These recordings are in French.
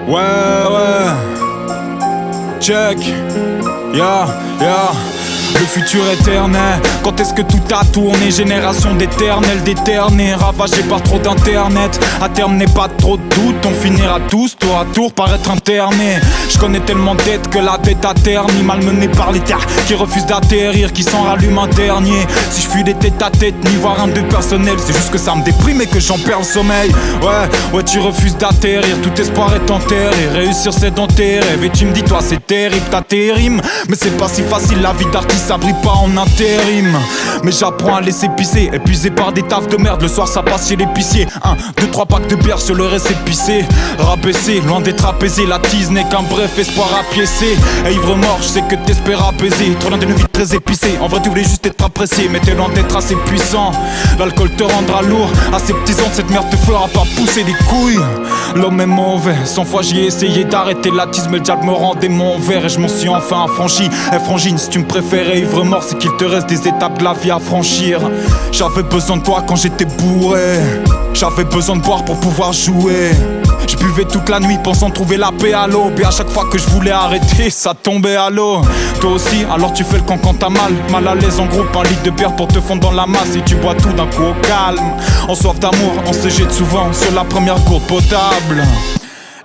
Ouais, check, yeah. Le futur éternel, quand est-ce que tout a tourné? Génération d'éternels, d'éternés, ravagés par trop d'internet. À terme n'est pas trop de doute, on finira tous tour à tour par être internés. Je connais tellement de dettes que la dette a terni, malmené par l'État qui refuse d'atterrir, qui s'en rallume un dernier. Si je fuis des têtes à tête, ni voir un de personnel, c'est juste que ça me déprime et que j'en perds le sommeil. Ouais, tu refuses d'atterrir, tout espoir est enterré. Réussir c'est dans tes rêves et tu me dis toi c'est terrible, t'as tes rimes. Mais c'est pas si facile, la vie d'artiste ça brille pas en intérim. Mais j'apprends à laisser pisser, épuisé par des tafs de merde. Le soir ça passe chez l'épicier. 1, 2, 3 packs de bière sur le récépissé. Rabaissé, loin d'être apaisé. La tease n'est qu'un bref espoir apiécé. Et ivre mort, je sais que t'espères apaiser. Trop loin d'une vie très épicée. En vrai tu voulais juste être apprécié, mais t'es loin d'être assez puissant. L'alcool te rendra lourd. À ces petits ans cette merde te fera pas pousser des couilles. L'homme est mauvais, 100 fois j'y ai essayé d'arrêter la tease, mais le diable me rendait mon verre et je m'en suis enfin affranchi. Frangine, si tu me préférais ivre mort, c'est qu'il te reste des étapes de la vie à franchir. J'avais besoin de toi quand j'étais bourré. J'avais besoin de boire pour pouvoir jouer. Je buvais toute la nuit pensant trouver la paix à l'aube. Et à chaque fois que je voulais arrêter, ça tombait à l'eau. Toi aussi, alors tu fais le camp quand t'as mal. Mal à l'aise en groupe, un litre de bière pour te fondre dans la masse. Et tu bois tout d'un coup au calme. En soif d'amour, on se jette souvent sur la première gourde potable.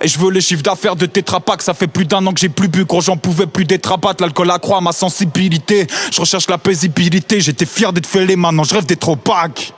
Et je veux les chiffres d'affaires de Tetra Pak. Ça fait plus d'1 an que j'ai plus bu, gros j'en pouvais plus d'être abattre. L'alcool accroît ma sensibilité. Je recherche la paisibilité. J'étais fier d'être fêlé, maintenant je rêve d'être opaque.